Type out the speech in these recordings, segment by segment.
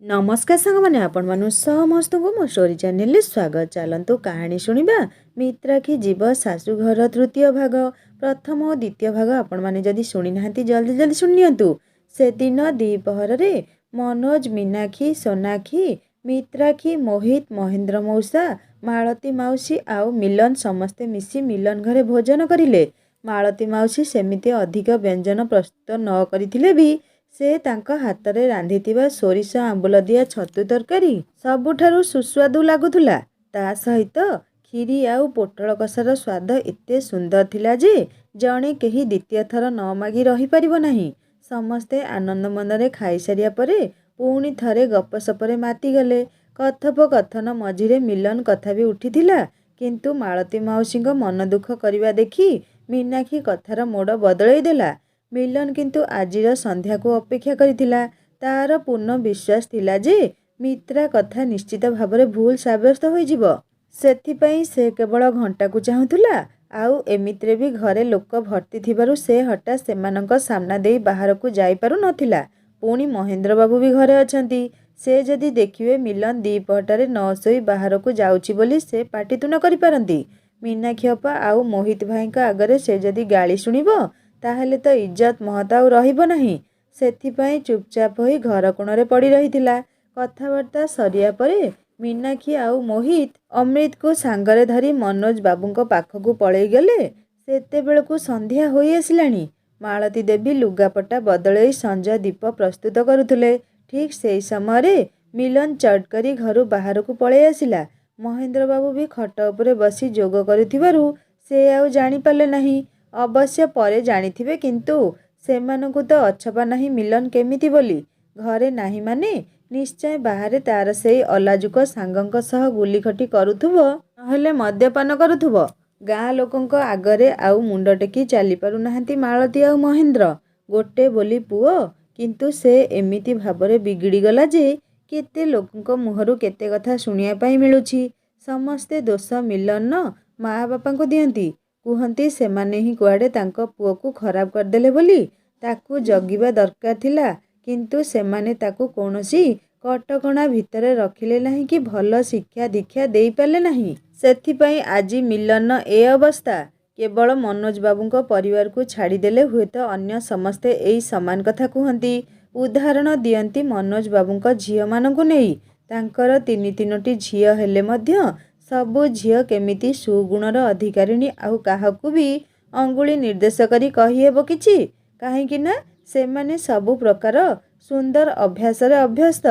नमस्कार सांग मैंने आपण मानु समस्त को मो स्टोरी चैनल स्वागत। चलतु कहानी शुणा मित्राक्षी जीव शाशु घर तृतीय भाग प्रथम और द्वितीय भाग आपण मैंने जदि शुणी ना जल्दी जल्दी शुणियंतु। से दिन द्विपहर रे मनोज मीनाक्षी सोनाक्षी मित्राक्षी मोहित महेंद्र मौसा मालती मौसी आउ मिलन समस्ते मिसी मिलन घरे भोजन करिले। मालती मौसी सेमिति अधिक व्यंजन प्रस्तुत न करिथिले भी से तांका हातरे रांधिथिबा सोरिष आंबुल दिया छतु तरकारी सबुठारु सुस्वादु लागुथुला। ता सहित खीरी आउ पोटल कषार स्वाद एते सुंदर थिला जे जणे केही द्वितीय थर न मागी रही परिबो नाही। समस्ते आनंद मनरे खाई सारिया परे पुणी थरे गपसपरे माती गले। कथोपकथन मझिरे मिलन कथा भी उठिथिला, किंतु मालती मौसीଙ୍କ मन दुख करिवा देखि मीनाक्षी कथार मोड़ बदलई देला। मिलन किंतु आजिर संध्या को अपेक्षा करिथिला। तार पूर्ण विश्वास थिला जे मित्रा कथा निश्चित भावरे भूल साब्यस्त होइजिबो। सेथिपई से केवल घंटा को चाहुथुला। आउ एमित्रे भी घरे लोक भर्ती थिबारु से हठात सेमानंक सामना देई बाहर को जाई पारु नथिला। पुणी महेंद्र बाबू भी घरे अछंती। से जदि देखिवे मिलन दीपहटारे न सोई बाहर को जाउची बोली से पाटितुन करि पारंती। मीनाक्षी अपा आउ मोहित भाईଙ୍କ आगरे से जदि गाली शुणिबो ताहेले तो इज्जत महता आउ रहिबो नाही। सेथिपई चुपचाप होई घर कोणरे पड़ी रहिथिला। कथाबार्ता सरिया परे मीनाक्षी आउ मोहित अमृत को सांगरे धरी मनोज बाबूଙ୍କ पाखकु पळेई गले। सेतेबेळकु संध्या होई आसिलाणी। मालती देवी लुगापटा बदलई संजा दीप प्रस्तुत करुथुले। ठीक सेई समय मिलन चट करी घरु बाहर को पळेई आसिला। महेंद्र बाबू भी खट उपरे बसी जोग करुथिबारु से आउ जानि पाले नाही। अवश्य परे जानिथिबे, किंतु सेमानंकु तो अछपा नाही मिलन केमिति बोली। घरे नाही माने निश्चय बाहरे तार सेई अलाजुक सांगंक सह गुलीखटी करुथुबो, नहेले मद्यपान करुथुबो। गाँ लोकंक आगरे आउ मुंड टेकी चली पारु नाहांती मालती आउ महेंद्र। गोटे बोली पुओ, किंतु से एमिति भावरे बिगिड़ी गला जे केते लोकंक मुहरु केते कथा शुणिया पई मिलुछि। समस्ते दोष मिलन माँ बापांको दियंती। कुहंती सेमाने ही कुआडे तांको पुओ को खराब करदेले बोली। ताकू जगिबा दरकार थिला, किंतु सेमाने ताकू कोनोसी कटकणा भितरे रखिले नाही कि भल शिक्षा दीक्षा देई पाले नाही। सेथिपई आजी मिलन ए अवस्था। केवल मनोज बाबूଙ୍କ परिवार को छाड़ी देले हुए तो अन्य समस्ते एई समान कथा कुहंती। उदाहरण दियंती मनोज बाबूଙ୍କ झियो मानकु नेई। तांकर तीनि तीनोटी झियो हेले मध्य सबु झियो केमिति सुगुणर अधिकारिणी आउ काहाकू भी अंगुली निर्देश करी कही हेबो किछि। काहेकि ना सेमाने सबु प्रकार सुंदर अभ्यासरे अभ्यस्त।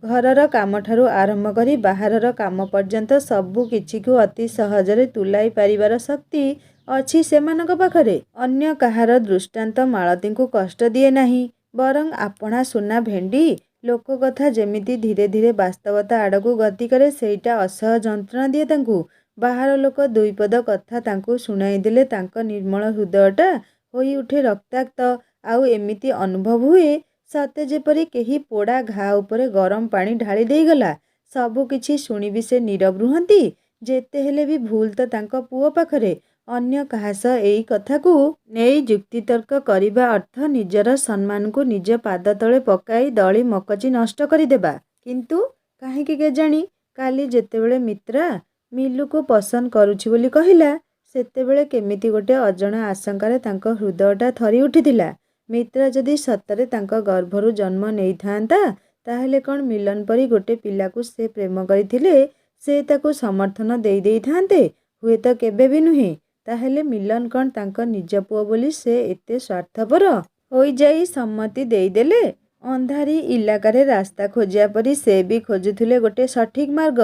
घरर काम ठारू आरंभ करी बाहरर काम पर्यंत सबु किछि को अति सहजरे तुलाई पारिबार शक्ति अछि सेमानक पाखरे। अन्य काहार दृष्टांत मालतीଙ୍କୁ कष्ट दिए नाही, बरं आपणा सुना भेंडी लोक कथा जेमिति धीरे धीरे वास्तवता आड़कू गति करे सेईटा असह जंत्रणा दिए तांकू। बाहर लोक दुई पद कथा तांकू शुणाई देले तांक निर्मल हृदयटा होई उठे रक्ताक्त। आउ एमिति अनुभव हुए सते जेपरी केही पोड़ा घा उपरे गरम पानी ढाली देई गला। सबु किछि शुणी भी से नीरव रुहंती। जेते हेले भी भूल तो तांक पुओ पाखरे। अन्य काहास एई कथा को नेई जुक्तितर्क करिबा अर्थ निजर सम्मान को निज पाद तले पकाई दली मकची नष्ट करिदेबा। किंतु काहेकि केजाणी काली जेतेबेले मित्रा मिलू को पसंद करुछि बोली कहिला, सेतेबेले केमिति गोटे अजणा आशंकारे तांक हृदयटा थरी उठिथिला। मित्रा जदि सतरे तांक गर्भरु जन्म नेई थांता ताहेले कौन मिलन परी गोटे पिला को से प्रेम करिथिले से ताकू समर्थन देई देई थांते? हुए तो केबे भी नुहे। ताहेले मिलन कौन तांक निज पुओ बोली से एते स्वार्थपर होई जाई सम्मति देई देले? अंधारी इलाकारे रास्ता खोजिया परी से भी खोजुथिले गोटे सठिक मार्ग।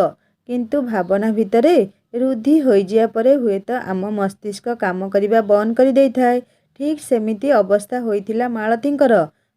किंतु भावना भितरे रुद्धि होई जिया परे हुए तो आम मस्तिष्क काम करिबा बंद करि देई थाए। ठीक सेमिति अवस्था होइथिला मालतींकर।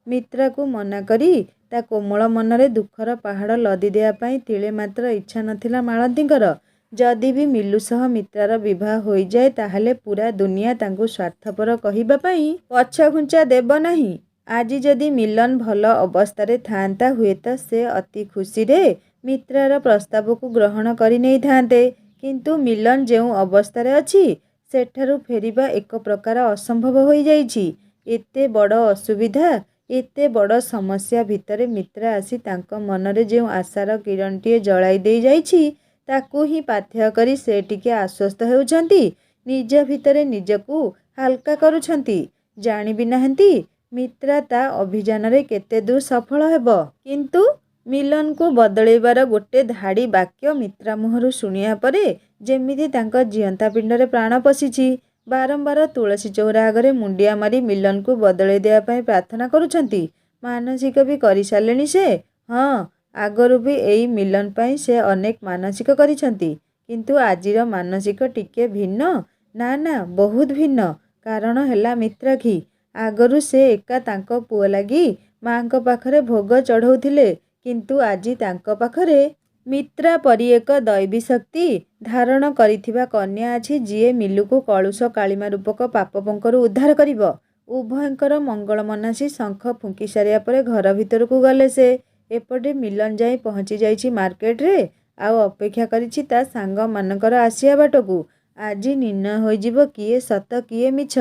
मित्रा को मना करी ता कोमल मनरे दुखर पहाड़ लदी देया पई तिले मात्र इच्छा नथिला मालतींकर। जदि भी मिलू सह मित्रार विवाह होई जाए ताहले पूरा दुनिया तांकू स्वार्थपर कहिबा पई पछ घुंचा देब नाही। आजी जदि मिलन भल अवस्थारे थांता हुए तो से अति खुशी रे मित्रार प्रस्ताव को ग्रहण करि नै थांते। किंतु मिलन जेउ अवस्थारे अछि सेठारु फेरिबा एक प्रकार असंभव होई जाइछि। एते बड़ असुविधा ଏତେ ବଡ଼ ସମସ୍ୟା ଭିତରେ ମିତ୍ରା ଆସି ତାଙ୍କ ମନରେ ଯେଉଁ ଆଶାର କିରଣଟିଏ ଜଳାଇ ଦେଇ ଯାଇଛି ତାକୁ ହିଁ ପାଥେୟ କରି ସେ ଟିକେ ଆଶ୍ୱସ୍ତ ହେଉଛନ୍ତି, ନିଜ ଭିତରେ ନିଜକୁ ହାଲକା କରୁଛନ୍ତି। ଜାଣିବି ନାହାନ୍ତି ମିତ୍ରା ତା ଅଭିଯାନରେ କେତେ ଦୂର ସଫଳ ହେବ। କିନ୍ତୁ ମିଲନକୁ ବଦଳେଇବାର ଗୋଟେ ଧାଡ଼ି ବାକ୍ୟ ମିତ୍ରା ମୁହଁରୁ ଶୁଣିବା ପରେ ଯେମିତି ତାଙ୍କ ଜିଅନ୍ତା ପିଣ୍ଡରେ ପ୍ରାଣ ପଶିଛି। ବାରମ୍ବାର ତୁଳସୀ ଚଉରା ଆଗରେ ମୁଣ୍ଡିଆ ମାରି ମିଲନକୁ ବଦଳେଇ ଦେବା ପାଇଁ ପ୍ରାର୍ଥନା କରୁଛନ୍ତି। ମାନସିକ ବି କରିସାରିଲେଣି ସେ। ହଁ, ଆଗରୁ ବି ଏଇ ମିଲନ ପାଇଁ ସେ ଅନେକ ମାନସିକ କରିଛନ୍ତି। କିନ୍ତୁ ଆଜିର ମାନସିକ ଟିକେ ଭିନ୍ନ। ନା ନା, ବହୁତ ଭିନ୍ନ। କାରଣ ହେଲା ମିତ୍ରାକ୍ଷୀ। ଆଗରୁ ସେ ଏକା ତାଙ୍କ ପୁଅ ଲାଗି ମାଙ୍କ ପାଖରେ ଭୋଗ ଚଢ଼ଉଥିଲେ। କିନ୍ତୁ ଆଜି ତାଙ୍କ ପାଖରେ ମିତ୍ରା ପରି ଏକ ଦୈବୀ ଶକ୍ତି ଧାରଣ କରିଥିବା କନ୍ୟା ଅଛି ଯିଏ ମିଲୁକୁ କଳୁଷ କାଳିମା ରୂପକ ପାପପଙ୍କରୁ ଉଦ୍ଧାର କରିବ। ଉଭୟଙ୍କର ମଙ୍ଗଳ ମନାସି ଶଙ୍ଖ ଫୁଙ୍କି ସାରିବା ପରେ ଘର ଭିତରକୁ ଗଲେ ସେ। ଏପଟେ ମିଲନ ଯାଇ ପହଞ୍ଚି ଯାଇଛି ମାର୍କେଟରେ। ଆଉ ଅପେକ୍ଷା କରିଛି ତା ସାଙ୍ଗମାନଙ୍କର ଆସିବା ବାଟକୁ। ଆଜି ନିର୍ଣ୍ଣୟ ହୋଇଯିବ କିଏ ସତ କିଏ ମିଛ,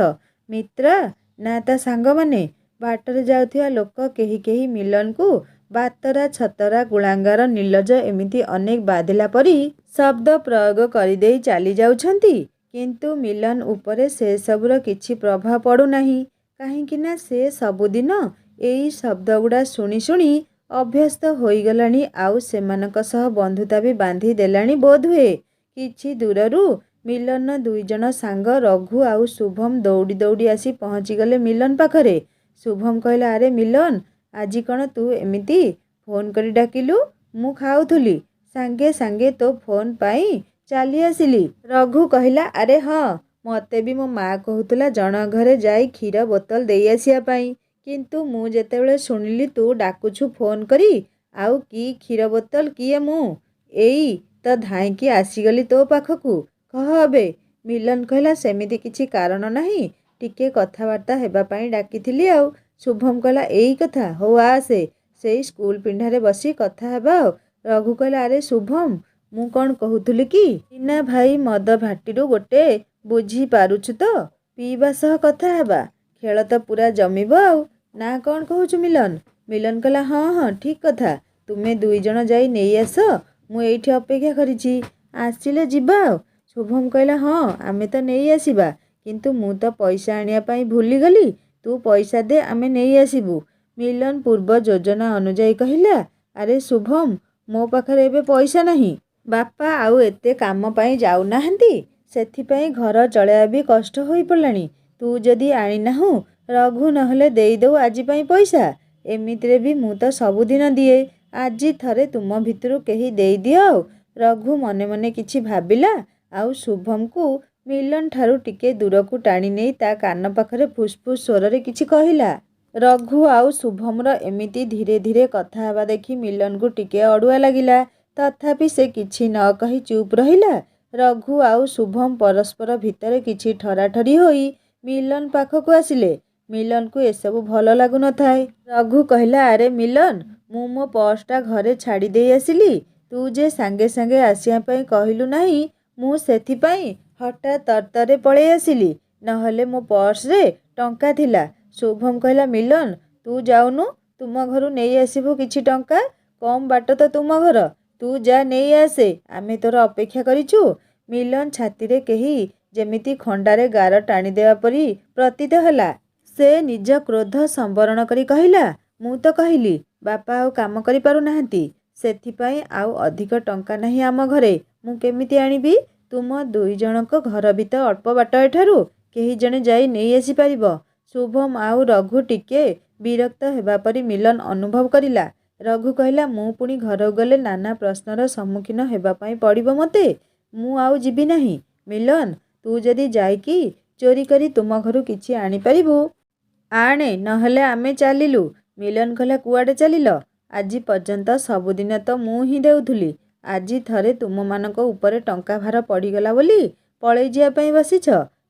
ମିତ୍ରା ନା ତା ସାଙ୍ଗମାନେ। ବାଟରେ ଯାଉଥିବା ଲୋକ କେହି କେହି ମିଲନକୁ ବାତରା, ଛତରା, କୁଳାଙ୍ଗାର, ନିର୍ଲଜ ଏମିତି ଅନେକ ବାଧିଲା ପରି ଶବ୍ଦ ପ୍ରୟୋଗ କରିଦେଇ ଚାଲି ଯାଉଛନ୍ତି। କିନ୍ତୁ ମିଲନ ଉପରେ ସେସବୁର କିଛି ପ୍ରଭାବ ପଡ଼ୁନାହିଁ। କାହିଁକିନା ସେ ସବୁଦିନ ଏଇ ଶବ୍ଦଗୁଡ଼ା ଶୁଣି ଶୁଣି ଅଭ୍ୟସ୍ତ ହୋଇଗଲାଣି ଆଉ ସେମାନଙ୍କ ସହ ବନ୍ଧୁତା ବି ବାନ୍ଧି ଦେଲାଣି ବୋଧହୁଏ। କିଛି ଦୂରରୁ ମିଲନର ଦୁଇଜଣ ସାଙ୍ଗ ରଘୁ ଆଉ ଶୁଭମ ଦୌଡ଼ି ଦୌଡ଼ି ଆସି ପହଞ୍ଚିଗଲେ ମିଲନ ପାଖରେ। ଶୁଭମ କହିଲା, ଆରେ ମିଲନ, ଆଜି କ'ଣ ତୁ ଏମିତି ଫୋନ୍ କରି ଡାକିଲୁ? ମୁଁ ଖାଉଥିଲି, ସାଙ୍ଗେ ସାଙ୍ଗେ ତୋ ଫୋନ୍ ପାଇଁ ଚାଲି ଆସିଲି। ରଘୁ କହିଲା, ଆରେ ହଁ, ମୋତେ ବି ମୋ ମା କହୁଥିଲା ଜଣ ଘରେ ଯାଇ କ୍ଷୀର ବୋତଲ ଦେଇ ଆସିବା ପାଇଁ। କିନ୍ତୁ ମୁଁ ଯେତେବେଳେ ଶୁଣିଲି ତୁ ଡାକୁଛୁ ଫୋନ୍ କରି, ଆଉ କି କ୍ଷୀର ବୋତଲ କିଏ ମୁଁ, ଏଇ ତ ଧାଇଁକି ଆସିଗଲି ତୋ ପାଖକୁ। କହ ଏବେ। ମିଲନ କହିଲା, ସେମିତି କିଛି କାରଣ ନାହିଁ, ଟିକେ କଥାବାର୍ତ୍ତା ହେବା ପାଇଁ ଡାକିଥିଲି ଆଉ। ଶୁଭମ କହିଲା, ଏଇ କଥା, ହଉ ଆସେ, ସେଇ ସ୍କୁଲ ପିଣ୍ଡାରେ ବସି କଥା ହେବା ଆଉ। ରଘୁ କହିଲା, ଆରେ ଶୁଭମ, ମୁଁ କ'ଣ କହୁଥିଲି କି, ଟିନା ଭାଇ ମଦ ଭାଟିରୁ ଗୋଟେ ବୁଝି ପାରୁଛୁ ତ, ପିଇବା ସହ କଥା ହେବା। ଖେଳ ତ ପୁରା ଜମିବ ଆଉ। ନା କ'ଣ କହୁଛୁ ମିଲନ? ମିଲନ କହିଲା, ହଁ ହଁ, ଠିକ୍ କଥା। ତୁମେ ଦୁଇଜଣ ଯାଇ ନେଇ ଆସ, ମୁଁ ଏଇଠି ଅପେକ୍ଷା କରିଛି, ଆସିଲେ ଯିବା ଆଉ। ଶୁଭମ କହିଲା, ହଁ, ଆମେ ତ ନେଇ ଆସିବା, କିନ୍ତୁ ମୁଁ ତ ପଇସା ଆଣିବା ପାଇଁ ଭୁଲିଗଲି। ତୁ ପଇସା ଦେ, ଆମେ ନେଇ ଆସିବୁ। ମିଲନ ପୂର୍ବ ଯୋଜନା ଅନୁଯାୟୀ କହିଲା, ଆରେ ଶୁଭମ, ମୋ ପାଖରେ ଏବେ ପଇସା ନାହିଁ। ବାପା ଆଉ ଏତେ କାମ ପାଇଁ ଯାଉନାହାନ୍ତି, ସେଥିପାଇଁ ଘର ଚଳାଇବା ବି କଷ୍ଟ ହୋଇପଡ଼ିଲାଣି। ତୁ ଯଦି ଆଣିନାହୁଁ, ରଘୁ ନହେଲେ ଦେଇଦେଉ ଆଜି ପାଇଁ ପଇସା। ଏମିତିରେ ବି ମୁଁ ତ ସବୁଦିନ ଦିଏ, ଆଜି ଥରେ ତୁମ ଭିତରୁ କେହି ଦେଇଦିଅ ଆଉ। ରଘୁ ମନେ ମନେ କିଛି ଭାବିଲା ଆଉ ଶୁଭମକୁ ମିଲନ ଠାରୁ ଟିକେ ଦୂରକୁ ଟାଣି ନେଇ ତା କାନ ପାଖରେ ଫୁସ୍ଫୁସ୍ ସ୍ୱରରେ କିଛି କହିଲା। ରଘୁ ଆଉ ଶୁଭମର ଏମିତି ଧୀରେ ଧୀରେ କଥା ହେବା ଦେଖି ମିଲନକୁ ଟିକେ ଅଡ଼ୁଆ ଲାଗିଲା। ତଥାପି ସେ କିଛି ନ କହି ଚୁପ୍ ରହିଲା। ରଘୁ ଆଉ ଶୁଭମ ପରସ୍ପର ଭିତରେ କିଛି ଠରାଠରି ହୋଇ ମିଲନ ପାଖକୁ ଆସିଲେ। ମିଲନକୁ ଏସବୁ ଭଲ ଲାଗୁନଥାଏ। ରଘୁ କହିଲା, ଆରେ ମିଲନ, ମୁଁ ମୋ ପର୍ସଟା ଘରେ ଛାଡ଼ି ଦେଇ ଆସିଲି। ତୁ ଯେ ସାଙ୍ଗେ ସାଙ୍ଗେ ଆସିବା ପାଇଁ କହିଲୁ ନାହିଁ, ମୁଁ ସେଥିପାଇଁ ହଠାତ୍ ତରତରରେ ପଳେଇ ଆସିଲି, ନହେଲେ ମୋ ପର୍ସରେ ଟଙ୍କା ଥିଲା। ଶୁଭମ କହିଲା, ମିଲନ, ତୁ ଯାଉନୁ, ତୁମ ଘରୁ ନେଇ ଆସିବୁ କିଛି ଟଙ୍କା, କମ୍ ବାଟ ତ ତୁମ ଘର, ତୁ ଯା ନେଇ ଆସେ, ଆମେ ତୋର ଅପେକ୍ଷା କରିଛୁ। ମିଲନ ଛାତିରେ କେହି ଯେମିତି ଖଣ୍ଡାରେ ଗାର ଟାଣିଦେବା ପରି ପ୍ରତୀତ ହେଲା। ସେ ନିଜ କ୍ରୋଧ ସମ୍ବରଣ କରି କହିଲା, ମୁଁ ତ କହିଲି ବାପା ଆଉ କାମ କରିପାରୁନାହାନ୍ତି, ସେଥିପାଇଁ ଆଉ ଅଧିକ ଟଙ୍କା ନାହିଁ ଆମ ଘରେ, ମୁଁ କେମିତି ଆଣିବି? ତୁମ ଦୁଇଜଣଙ୍କ ଘର ବି ତ ଅଳ୍ପ ବାଟ ଏଠାରୁ, କେହି ଜଣେ ଯାଇ ନେଇ ଆସିପାରିବ। ଶୁଭମ ଆଉ ରଘୁ ଟିକେ ବିରକ୍ତ ହେବା ପରି ମିଲନ ଅନୁଭବ କରିଲା। ରଘୁ କହିଲା, ମୁଁ ପୁଣି ଘରକୁ ଗଲେ ନାନା ପ୍ରଶ୍ନର ସମ୍ମୁଖୀନ ହେବା ପାଇଁ ପଡ଼ିବ ମୋତେ, ମୁଁ ଆଉ ଯିବି ନାହିଁ। ମିଲନ, ତୁ ଯଦି ଯାଇକି ଚୋରି କରି ତୁମ ଘରୁ କିଛି ଆଣିପାରିବୁ ଆଣେ, ନହେଲେ ଆମେ ଚାଲିଲୁ। ମିଲନ କହିଲା, କୁଆଡ଼େ ଚାଲିଲ? ଆଜି ପର୍ଯ୍ୟନ୍ତ ସବୁଦିନ ତ ମୁଁ ହିଁ ଦେଉଥିଲି, ଆଜି ଥରେ ତୁମମାନଙ୍କ ଉପରେ ଟଙ୍କା ଭାର ପଡ଼ିଗଲା ବୋଲି ପଳେଇ ଯିବା ପାଇଁ ବସିଛ।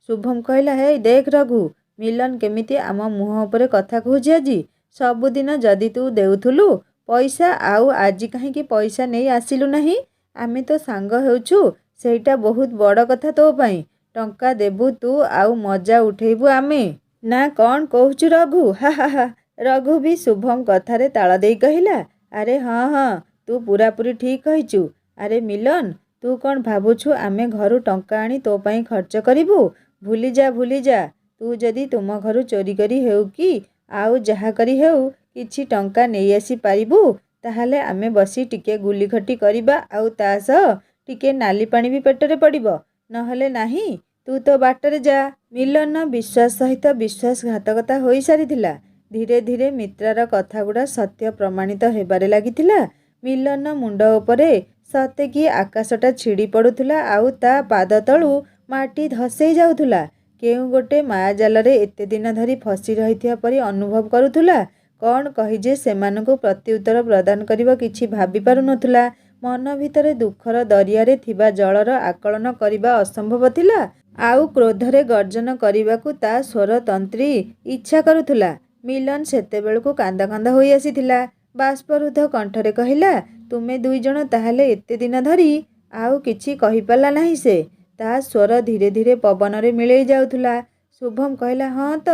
ଶୁଭମ କହିଲା, ହେଇ ଦେଖ ରଘୁ, ମିଲନ କେମିତି ଆମ ମୁହଁ ଉପରେ କଥା କହୁଛି ଆଜି। ସବୁଦିନ ଯଦି ତୁ ଦେଉଥିଲୁ ପଇସା, ଆଉ ଆଜି କାହିଁକି ପଇସା ନେଇ ଆସିଲୁ ନାହିଁ? ଆମେ ତ ସାଙ୍ଗ ହେଉଛୁ, ସେଇଟା ବହୁତ ବଡ଼ କଥା ତୋ ପାଇଁ। ଟଙ୍କା ଦେବୁ ତୁ ଆଉ ମଜା ଉଠେଇବୁ ଆମେ। ନା କ'ଣ କହୁଛୁ ରଘୁ? ହା ହା ହା। ରଘୁ ବି ଶୁଭମ କଥାରେ ତାଳ ଦେଇ କହିଲା, ଆରେ ହଁ ହଁ ତୁ ପୂରାପୂରି ଠିକ୍ କହିଛୁ। ଆରେ ମିଲନ, ତୁ କ'ଣ ଭାବୁଛୁ ଆମେ ଘରୁ ଟଙ୍କା ଆଣି ତୋ ପାଇଁ ଖର୍ଚ୍ଚ କରିବୁ? ଭୁଲିଯା। ତୁ ଯଦି ତୁମ ଘରୁ ଚୋରି କରି ହେଉ କି ଆଉ ଯାହା କରି ହେଉ କିଛି ଟଙ୍କା ନେଇ ଆସି ପାରିବୁ, ତାହେଲେ ଆମେ ବସି ଟିକେ ଗୁଲିଖଟି କରିବା, ଆଉ ତା ସହ ଟିକେ ନାଲି ପାଣି ବି ପେଟରେ ପଡ଼ିବ। ନହେଲେ ନାହିଁ, ତୁ ତୋ ବାଟରେ ଯା। ମିଲନର ବିଶ୍ୱାସ ସହିତ ବିଶ୍ୱାସଘାତକତା ହୋଇସାରିଥିଲା। ଧୀରେ ଧୀରେ ମିତ୍ରାର କଥାଗୁଡ଼ା ସତ୍ୟ ପ୍ରମାଣିତ ହେବାରେ ଲାଗିଥିଲା। ମିଲନର ମୁଣ୍ଡ ଉପରେ ସତେକି ଆକାଶଟା ଛିଡ଼ି ପଡ଼ୁଥିଲା ଆଉ ତା ପାଦ ତଳୁ ମାଟି ଧସେଇ ଯାଉଥିଲା। କେଉଁ ଗୋଟେ ମାୟାଜାଲରେ ଏତେ ଦିନ ଧରି ଫସି ରହିଥିବା ପରି ଅନୁଭବ କରୁଥିଲା। କ'ଣ କହି ଯେ ସେମାନଙ୍କୁ ପ୍ରତ୍ୟୁତ୍ତର ପ୍ରଦାନ କରିବ କିଛି ଭାବି ପାରୁନଥିଲା। ମନ ଭିତରେ ଦୁଃଖର ଦରିଆରେ ଥିବା ଜଳର ଆକଳନ କରିବା ଅସମ୍ଭବ ଥିଲା। ଆଉ କ୍ରୋଧରେ ଗର୍ଜନ କରିବାକୁ ତା ସ୍ୱରତନ୍ତ୍ରୀ ଇଚ୍ଛା କରୁଥିଲା। ମିଲନ ସେତେବେଳକୁ କାନ୍ଦ କାନ୍ଦ ହୋଇ ଆସିଥିଲା। ବାଷ୍ପରୁଦ୍ଧ କଣ୍ଠରେ କହିଲା, ତୁମେ ଦୁଇଜଣ ତାହେଲେ ଏତେ ଦିନ ଧରି। ଆଉ କିଛି କହିପାରିଲା ନାହିଁ ସେ। ତା ସ୍ୱର ଧୀରେ ଧୀରେ ପବନରେ ମିଳେଇ ଯାଉଥିଲା। ଶୁଭମ କହିଲା, ହଁ ତ,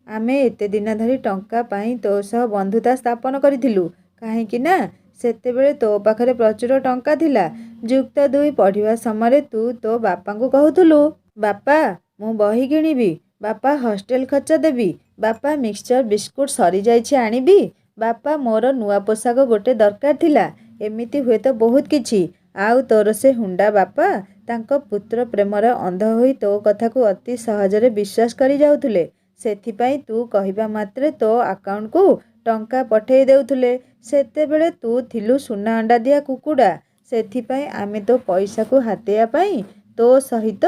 ଆମେ ଏତେ ଦିନ ଧରି ଟଙ୍କା ପାଇଁ ତୋ ସହ ବନ୍ଧୁତା ସ୍ଥାପନ କରିଥିଲୁ। କାହିଁକି ନା ସେତେବେଳେ ତୋ ପାଖରେ ପ୍ରଚୁର ଟଙ୍କା ଥିଲା। ଯୁକ୍ତ 2 ପଢ଼ିବା ସମୟରେ ତୁ ତୋ ବାପାଙ୍କୁ କହୁଥିଲୁ, ବାପା ମୁଁ ବହି କିଣିବି, ବାପା ହଷ୍ଟେଲ ଖର୍ଚ୍ଚ ଦେବି, ବାପା ମିକ୍ସଚର ବିସ୍କୁଟ ସରିଯାଇଛି ଆଣିବି, ବାପା ମୋର ନୂଆ ପୋଷାକ ଗୋଟେ ଦରକାର ଥିଲା। ଏମିତି ହୁଏତ ବହୁତ କିଛି। ଆଉ ତୋର ସେ ହୁଣ୍ଡା ବାପା ତାଙ୍କ ପୁତ୍ର ପ୍ରେମରେ ଅନ୍ଧ ହୋଇ ତୋ କଥାକୁ ଅତି ସହଜରେ ବିଶ୍ୱାସ କରି ଯାଉଥିଲେ। ସେଥିପାଇଁ ତୁ କହିବା ମାତ୍ରେ ତୋ ଆକାଉଣ୍ଟକୁ ଟଙ୍କା ପଠେଇ ଦେଉଥିଲେ। ସେତେବେଳେ ତୁ ଥିଲୁ ସୁନା ଅଣ୍ଡା ଦିଆ କୁକୁଡ଼ା। ସେଥିପାଇଁ ଆମେ ତୋ ପଇସାକୁ ହାତେଇବା ପାଇଁ ତୋ ସହିତ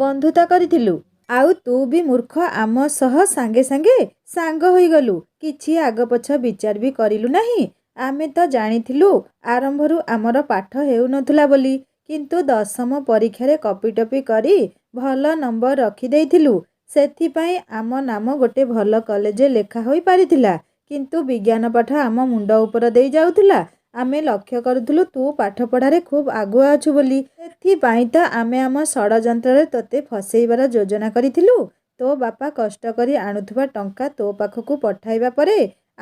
ବନ୍ଧୁତା କରିଥିଲୁ। ଆଉ ତୁ ବି ମୂର୍ଖ ଆମ ସହ ସାଙ୍ଗେ ସାଙ୍ଗେ ସାଙ୍ଗ ହୋଇଗଲୁ। କିଛି ଆଗପଛ ବିଚାର ବି କରିଲୁ ନାହିଁ। ଆମେ ତ ଜାଣିଥିଲୁ ଆରମ୍ଭରୁ ଆମର ପାଠ ହେଉନଥିଲା ବୋଲି, କିନ୍ତୁ ଦଶମ ପରୀକ୍ଷାରେ କପିଟପି କରି ଭଲ ନମ୍ବର ରଖିଦେଇଥିଲୁ। ସେଥିପାଇଁ ଆମ ନାମ ଗୋଟେ ଭଲ କଲେଜରେ ଲେଖା ହୋଇ ପାରିଥିଲା। କିନ୍ତୁ ବିଜ୍ଞାନ ପାଠ ଆମ ମୁଣ୍ଡ ଉପର ଦେଇ ଯାଉଥିଲା। ଆମେ ଲକ୍ଷ୍ୟ କରୁଥିଲୁ ତୁ ପାଠପଢ଼ାରେ ଖୁବ୍ ଆଗୁଆ ଅଛୁ ବୋଲି। ସେଥିପାଇଁ ତ ଆମେ ଆମ ଷଡ଼ଯନ୍ତ୍ରରେ ତୋତେ ଫସେଇବାର ଯୋଜନା କରିଥିଲୁ। ତୋ ବାପା କଷ୍ଟ କରି ଆଣୁଥିବା ଟଙ୍କା ତୋ ପାଖକୁ ପଠାଇବା ପରେ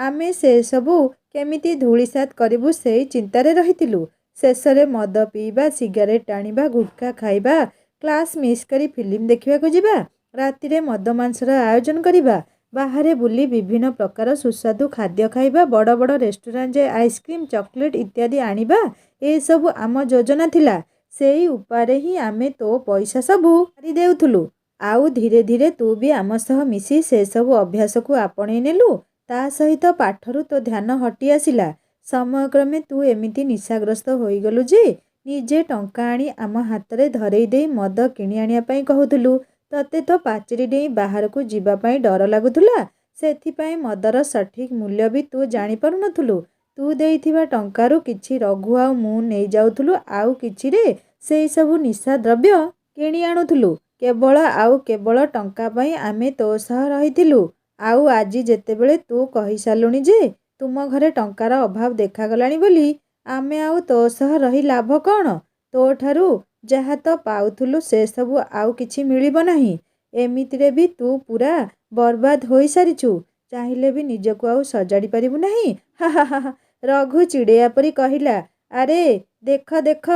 ଆମେ ସେସବୁ କେମିତି ଧୂଳିସାତ୍ କରିବୁ ସେଇ ଚିନ୍ତାରେ ରହିଥିଲୁ। ଶେଷରେ ମଦ ପିଇବା, ସିଗାରେଟ୍ ଟାଣିବା, ଗୁଟ୍ଖା ଖାଇବା, କ୍ଲାସ୍ ମିସ୍ କରି ଫିଲ୍ମ ଦେଖିବାକୁ ଯିବା, ରାତିରେ ମଦ ମାଂସର ଆୟୋଜନ କରିବା, ବାହାରେ ବୁଲି ବିଭିନ୍ନ ପ୍ରକାର ସୁସ୍ୱାଦୁ ଖାଦ୍ୟ ଖାଇବା, ବଡ଼ ବଡ଼ ରେଷ୍ଟୁରାଣ୍ଟ ଯାଇ ଆଇସ୍କ୍ରିମ୍, ଚକୋଲେଟ୍ ଇତ୍ୟାଦି ଆଣିବା, ଏସବୁ ଆମ ଯୋଜନା ଥିଲା। ସେଇ ଉପାୟରେ ହିଁ ଆମେ ତୋ ପଇସା ସବୁ ମାରି ଦେଉଥିଲୁ। ଆଉ ଧୀରେ ଧୀରେ ତୁ ବି ଆମ ସହ ମିଶି ସେସବୁ ଅଭ୍ୟାସକୁ ଆପଣେଇ ନେଲୁ। ତା ସହିତ ପାଠରୁ ତୋ ଧ୍ୟାନ ହଟି ଆସିଲା। ସମୟକ୍ରମେ ତୁ ଏମିତି ନିଶାଗ୍ରସ୍ତ ହୋଇଗଲୁ ଯେ ନିଜେ ଟଙ୍କା ଆଣି ଆମ ହାତରେ ଧରେଇ ଦେଇ ମଦ କିଣି ଆଣିବା ପାଇଁ କହୁଥିଲୁ। ତତେ ତ ପାଚେରୀ ଡେଇଁ ବାହାରକୁ ଯିବା ପାଇଁ ଡର ଲାଗୁଥିଲା। ସେଥିପାଇଁ ମଦର ସଠିକ୍ ମୂଲ୍ୟ ବି ତୁ ଜାଣିପାରୁନଥିଲୁ। ତୁ ଦେଇଥିବା ଟଙ୍କାରୁ କିଛି ରଘୁ ଆଉ ମୁଁ ନେଇଯାଉଥିଲୁ, ଆଉ କିଛିରେ ସେଇ ସବୁ ନିଶା ଦ୍ରବ୍ୟ କିଣି ଆଣୁଥିଲୁ। କେବଳ ଆଉ କେବଳ ଟଙ୍କା ପାଇଁ ଆମେ ତୋ ସହ ରହିଥିଲୁ। ଆଉ ଆଜି ଯେତେବେଳେ ତୁ କହିସାରିଲୁଣି ଯେ ତୁମ ଘରେ ଟଙ୍କାର ଅଭାବ ଦେଖାଗଲାଣି ବୋଲି, ଆମେ ଆଉ ତୋ ସହ ରହି ଲାଭ କ'ଣ? ତୋଠାରୁ ଯାହା ତ ପାଉଥିଲୁ ସେସବୁ ଆଉ କିଛି ମିଳିବ ନାହିଁ। ଏମିତିରେ ବି ତୁ ପୂରା ବରବାଦ ହୋଇସାରିଛୁ। ଚାହିଁଲେ ବି ନିଜକୁ ଆଉ ସଜାଡ଼ି ପାରିବୁ ନାହିଁ। ହା ହା ହା। ରଘୁ ଚିଡ଼େଇବା ପରି କହିଲା, ଆରେ ଦେଖ ଦେଖ,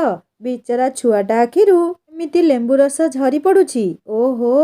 ବିଚରା ଛୁଆଟା ଆଖିରୁ ଏମିତି ଲେମ୍ବୁ ରସ ଝରି ପଡ଼ୁଛି। ଓହୋ,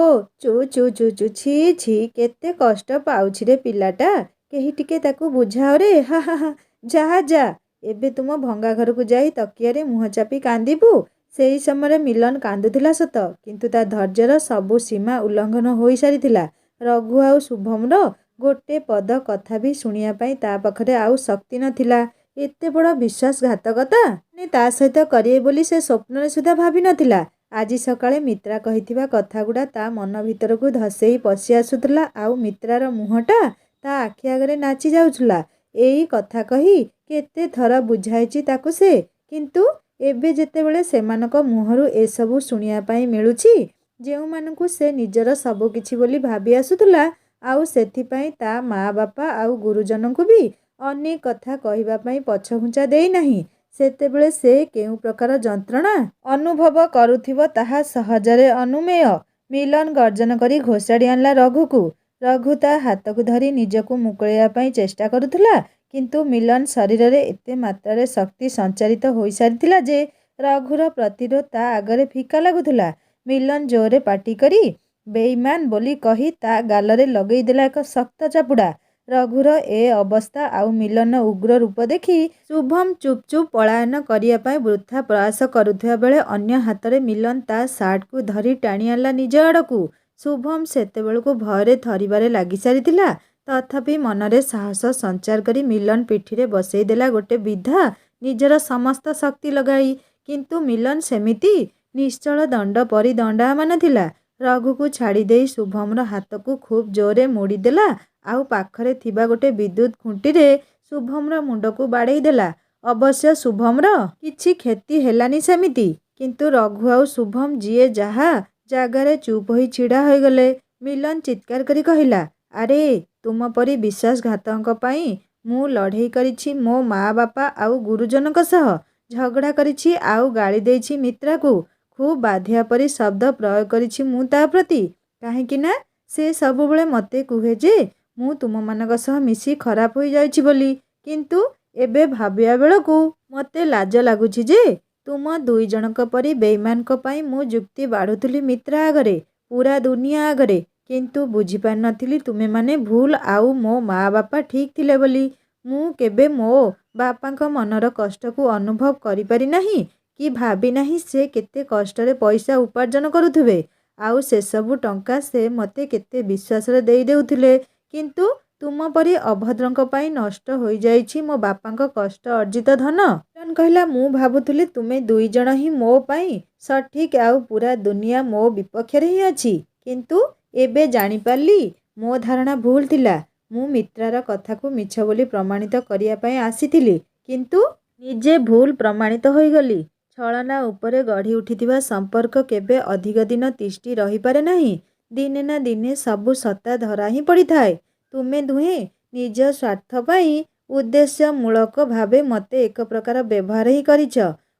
ଛି ଛି, କେତେ କଷ୍ଟ ପାଉଛିରେ ପିଲାଟା। କେହି ଟିକେ ତାକୁ ବୁଝାଓରେ। ହା ହା ହା। ଯା, ଏବେ ତୁମ ଭଙ୍ଗା ଘରକୁ ଯାଇ ତକିଆରେ ମୁହଁ ଚାପି କାନ୍ଦିବୁ। ସେହି ସମୟରେ ମିଲନ କାନ୍ଦୁଥିଲା ସତ, କିନ୍ତୁ ତା ଧୈର୍ଯ୍ୟର ସବୁ ସୀମା ଉଲ୍ଲଙ୍ଘନ ହୋଇସାରିଥିଲା। ରଘୁ ଆଉ ଶୁଭମର ଗୋଟେ ପଦ କଥା ବି ଶୁଣିବା ପାଇଁ ତା ପାଖରେ ଆଉ ଶକ୍ତି ନଥିଲା। ଏତେ ବଡ଼ ବିଶ୍ୱାସଘାତକତା ମାନେ ତା ସହିତ କରିବେ ବୋଲି ସେ ସ୍ୱପ୍ନରେ ସୁଦ୍ଧା ଭାବିନଥିଲା। ଆଜି ସକାଳେ ମିତ୍ରା କହିଥିବା କଥାଗୁଡ଼ା ତା ମନ ଭିତରକୁ ଧସେଇ ପଶି ଆସୁଥିଲା। ଆଉ ମିତ୍ରାର ମୁହଁଟା ତା ଆଖି ଆଗରେ ନାଚି ଯାଉଥିଲା। ଏଇ କଥା କହି କେତେ ଥର ବୁଝାଇଛି ତାକୁ ସେ। କିନ୍ତୁ ଏବେ ଯେତେବେଳେ ସେମାନଙ୍କ ମୁହଁରୁ ଏସବୁ ଶୁଣିବା ପାଇଁ ମିଳୁଛି, ଯେଉଁମାନଙ୍କୁ ସେ ନିଜର ସବୁକିଛି ବୋଲି ଭାବି ଆସୁଥିଲା, ଆଉ ସେଥିପାଇଁ ତା ମା ବାପା ଆଉ ଗୁରୁଜନଙ୍କୁ ବି ଅନେକ କଥା କହିବା ପାଇଁ ପଛଘୁଞ୍ଚା ଦେଇନାହିଁ, ସେତେବେଳେ ସେ କେଉଁ ପ୍ରକାର ଯନ୍ତ୍ରଣା ଅନୁଭବ କରୁଥିବ ତାହା ସହଜରେ ଅନୁମେୟ। ମିଲନ ଗର୍ଜନ କରି ଘୋଷାଡ଼ି ଆଣିଲା ରଘୁକୁ। ରଘୁ ତା ହାତକୁ ଧରି ନିଜକୁ ମୁକୁଳେଇବା ପାଇଁ ଚେଷ୍ଟା କରୁଥିଲା, କିନ୍ତୁ ମିଲନ ଶରୀରରେ ଏତେ ମାତ୍ରାରେ ଶକ୍ତି ସଞ୍ଚାରିତ ହୋଇସାରିଥିଲା ଯେ ରଘୁର ପ୍ରତିରୋଧ ତା ଆଗରେ ଫିକା ଲାଗୁଥିଲା। ମିଲନ ଜୋରରେ ପାଟି କରି ବେଇମାନ ବୋଲି କହି ତା ଗାଲରେ ଲଗେଇଦେଲା ଏକ ଶକ୍ତ ଚାପୁଡ଼ା। ରଘୁର ଏ ଅବସ୍ଥା ଆଉ ମିଲନର ଉଗ୍ର ରୂପ ଦେଖି ଶୁଭମ ଚୁପ୍ ଚୁପ୍ ପଳାୟନ କରିବା ପାଇଁ ବୃଥା ପ୍ରୟାସ କରୁଥିବା ବେଳେ ଅନ୍ୟ ହାତରେ ମିଲନ ତା ସାର୍ଟକୁ ଧରି ଟାଣି ଆଣିଲା ନିଜ ଆଡ଼କୁ। ଶୁଭମ ସେତେବେଳକୁ ଭୟରେ ଥରିବାରେ ଲାଗିସାରିଥିଲା। ତଥାପି ମନରେ ସାହସ ସଞ୍ଚାର କରି ମିଲନ ପିଠିରେ ବସେଇ ଦେଲା ଗୋଟେ ବିଧା ନିଜର ସମସ୍ତ ଶକ୍ତି ଲଗାଇ। କିନ୍ତୁ ମିଲନ ସେମିତି ନିଶ୍ଚଳ ଦଣ୍ଡ ପରି ଦଣ୍ଡାୟମାନ ଥିଲା। ରଘୁକୁ ଛାଡ଼ିଦେଇ ଶୁଭମର ହାତକୁ ଖୁବ୍ ଜୋରରେ ମୋଡ଼ିଦେଲା ଆଉ ପାଖରେ ଥିବା ଗୋଟେ ବିଦ୍ୟୁତ ଖୁଣ୍ଟିରେ ଶୁଭମର ମୁଣ୍ଡକୁ ବାଡ଼େଇ ଦେଲା। ଅବଶ୍ୟ ଶୁଭମର କିଛି କ୍ଷତି ହେଲାନି ସେମିତି, କିନ୍ତୁ ରଘୁ ଆଉ ଶୁଭମ ଯିଏ ଯାହା ଜାଗାରେ ଚୁପ୍ ହୋଇ ଛିଡ଼ା ହୋଇଗଲେ। ମିଲନ ଚିତ୍କାର କରି କହିଲା, ଆରେ ତୁମ ପରି ବିଶ୍ୱାସଘାତକଙ୍କ ପାଇଁ ମୁଁ ଲଢ଼େଇ କରିଛି ମୋ ମା ବାପା ଆଉ ଗୁରୁଜନଙ୍କ ସହ, ଝଗଡ଼ା କରିଛି ଆଉ ଗାଳି ଦେଇଛି ମିତ୍ରାକୁ, ଖୁବ୍ ବାଧିବା ପରି ଶବ୍ଦ ପ୍ରୟୋଗ କରିଛି ମୁଁ ତା ପ୍ରତି। କାହିଁକି ନା ସେ ସବୁବେଳେ ମୋତେ କୁହେ ଯେ ମୁଁ ତୁମମାନଙ୍କ ସହ ମିଶି ଖରାପ ହୋଇଯାଇଛି ବୋଲି। କିନ୍ତୁ ଏବେ ଭାବିବା ବେଳକୁ ମୋତେ ଲାଜ ଲାଗୁଛି ଯେ ତୁମ ଦୁଇ ଜଣଙ୍କ ପରି ବେଇମାନଙ୍କ ପାଇଁ ମୁଁ ଯୁକ୍ତି ବାଢ଼ୁଥିଲି ମିତ୍ରା ଆଗରେ, ପୁରା ଦୁନିଆ ଆଗରେ। କିନ୍ତୁ ବୁଝିପାରିନଥିଲି ତୁମେମାନେ ଭୁଲ ଆଉ ମୋ ମା ବାପା ଠିକ୍ ଥିଲେ ବୋଲି। ମୁଁ କେବେ ମୋ ବାପାଙ୍କ ମନର କଷ୍ଟକୁ ଅନୁଭବ କରିପାରି ନାହିଁ କି ଭାବି ନାହିଁ ସେ କେତେ କଷ୍ଟରେ ପଇସା ଉପାର୍ଜନ କରୁଥିବେ, ଆଉ ସେସବୁ ଟଙ୍କା ସେ ମୋତେ କେତେ ବିଶ୍ୱାସରେ ଦେଇ ଦେଉଥିଲେ। କିନ୍ତୁ ତୁମ ପରି ଅଭଦ୍ରଙ୍କ ପାଇଁ ନଷ୍ଟ ହୋଇଯାଇଛି ମୋ ବାପାଙ୍କ କଷ୍ଟ ଅର୍ଜିତ ଧନ। ମିଲନ କହିଲା, ମୁଁ ଭାବୁଥିଲି ତୁମେ ଦୁଇ ଜଣ ହିଁ ମୋ ପାଇଁ ସଠିକ୍ ଆଉ ପୁରା ଦୁନିଆ ମୋ ବିପକ୍ଷରେ ହିଁ ଅଛି। କିନ୍ତୁ ଏବେ ଜାଣିପାରିଲି ମୋ ଧାରଣା ଭୁଲ ଥିଲା। ମୁଁ ମିତ୍ରାର କଥାକୁ ମିଛ ବୋଲି ପ୍ରମାଣିତ କରିବା ପାଇଁ ଆସିଥିଲି, କିନ୍ତୁ ନିଜେ ଭୁଲ ପ୍ରମାଣିତ ହୋଇଗଲି। ଛଳନା ଉପରେ ଗଢ଼ି ଉଠିଥିବା ସମ୍ପର୍କ କେବେ ଅଧିକ ଦିନ ତିଷ୍ଠି ରହିପାରେ ନାହିଁ। ଦିନେ ନା ଦିନେ ସବୁ ସତ୍ତା ଧରା ହିଁ ପଡ଼ିଥାଏ। ତୁମେ ଦୁହେଁ ନିଜ ସ୍ୱାର୍ଥ ପାଇଁ ଉଦ୍ଦେଶ୍ୟମୂଳକ ଭାବେ ମୋତେ ଏକ ପ୍ରକାର ବ୍ୟବହାର ହିଁ କରିଛ।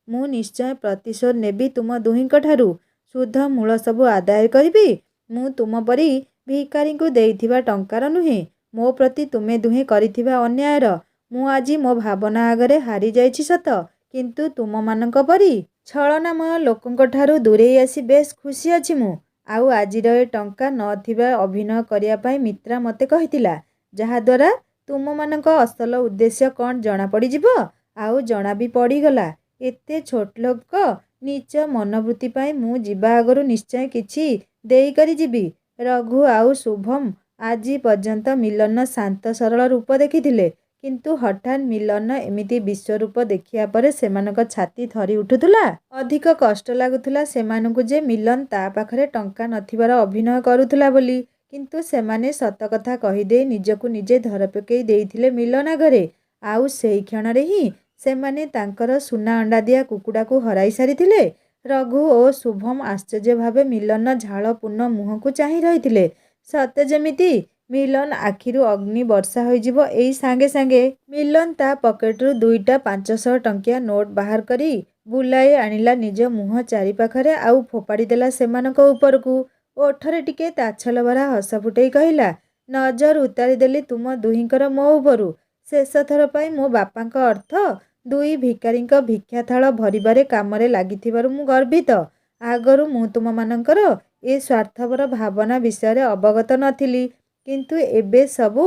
ମୁଁ ନିଶ୍ଚୟ ପ୍ରତିଶୋଧ ନେବି ତୁମ ଦୁହିଁଙ୍କଠାରୁ। ସୁଧ ମୂଳ ସବୁ ଆଦାୟ କରିବି। ମୁଁ ତୁମ ପରି ଭିକାରୀଙ୍କୁ ଦେଇଥିବା ଟଙ୍କାର ନୁହେଁ, ମୋ ପ୍ରତି ତୁମେ ଦୁହେଁ କରିଥିବା ଅନ୍ୟାୟର। ମୁଁ ଆଜି ମୋ ଭାବନା ଆଗରେ ହାରିଯାଇଛି ସତ, କିନ୍ତୁ ତୁମମାନଙ୍କ ପରି ଛଳନାମୟ ଲୋକଙ୍କଠାରୁ ଦୂରେଇ ଆସି ବେଶ୍ ଖୁସି ଅଛି ମୁଁ। ଆଉ ଆଜିର ଏ ଟଙ୍କା ନଥିବା ଅଭିନୟ କରିବା ପାଇଁ ମିତ୍ରା ମୋତେ କହିଥିଲା, ଯାହାଦ୍ୱାରା ତୁମମାନଙ୍କ ଅସଲ ଉଦ୍ଦେଶ୍ୟ କ'ଣ ଜଣାପଡ଼ିଯିବ। ଆଉ ଜଣା ବି ପଡ଼ିଗଲା। ଏତେ ଛୋଟଲୋକ ନୀଚ ମନୋବୃତ୍ତି ପାଇଁ ମୁଁ ଯିବା ଆଗରୁ ନିଶ୍ଚୟ କିଛି ଦେଇକରି ଯିବି। ରଘୁ ଆଉ ଶୁଭମ ଆଜି ପର୍ଯ୍ୟନ୍ତ ମିଲନର ଶାନ୍ତ ସରଳ ରୂପ ଦେଖିଥିଲେ, କିନ୍ତୁ ହଠାତ୍ ମିଲନର ଏମିତି ବିଶ୍ୱରୂପ ଦେଖିବା ପରେ ସେମାନଙ୍କ ଛାତି ଥରି ଉଠୁଥିଲା। ଅଧିକ କଷ୍ଟ ଲାଗୁଥିଲା ସେମାନଙ୍କୁ ଯେ ମିଲନ ତା ପାଖରେ ଟଙ୍କା ନଥିବାର ଅଭିନୟ କରୁଥିଲା ବୋଲି। କିନ୍ତୁ ସେମାନେ ସତ କଥା କହିଦେଇ ନିଜକୁ ନିଜେ ଧରପକେଇ ଦେଇଥିଲେ ମିଲନ ଆଗରେ। ଆଉ ସେହି କ୍ଷଣରେ ହିଁ ସେମାନେ ତାଙ୍କର ସୁନା ଅଣ୍ଡାଦିଆ କୁକୁଡ଼ାକୁ ହରାଇ ସାରିଥିଲେ। ରଘୁ ଓ ଶୁଭମ ଆଶ୍ଚର୍ଯ୍ୟ ଭାବେ ମିଲନର ଝାଳପୂର୍ଣ୍ଣ ମୁହଁକୁ ଚାହିଁ ରହିଥିଲେ, ସତେ ଯେମିତି ମିଲନ ଆଖିରୁ ଅଗ୍ନି ବର୍ଷା ହୋଇଯିବ ଏଇ ସାଙ୍ଗେ ସାଙ୍ଗେ। ମିଲନ ତା ପକେଟରୁ ଦୁଇଟା 500 ଟଙ୍କିଆ ନୋଟ୍ ବାହାର କରି ବୁଲାଇ ଆଣିଲା ନିଜ ମୁହଁ ଚାରିପାଖରେ ଆଉ ଫୋପାଡ଼ି ଦେଲା ସେମାନଙ୍କ ଉପରକୁ। ଓଠରେ ଟିକେ ତାଚ୍ଛଲ୍ୟଭରା ହସ ଫୁଟେଇ କହିଲା, ନଜର ଉତାରିଦେଲି ତୁମ ଦୁହିଁଙ୍କର ମୋ ଉପରୁ। ଶେଷଥର ପାଇଁ ମୋ ବାପାଙ୍କ ଅର୍ଥ ଦୁଇ ଭିକାରୀଙ୍କ ଭିକ୍ଷାଥାଳ ଭରିବାରେ କାମରେ ଲାଗିଥିବାରୁ ମୁଁ ଗର୍ବିତ। ଆଗରୁ ମୁଁ ତୁମମାନଙ୍କର ଏ ସ୍ୱାର୍ଥପର ଭାବନା ବିଷୟରେ ଅବଗତ ନଥିଲି, କିନ୍ତୁ ଏବେ ସବୁ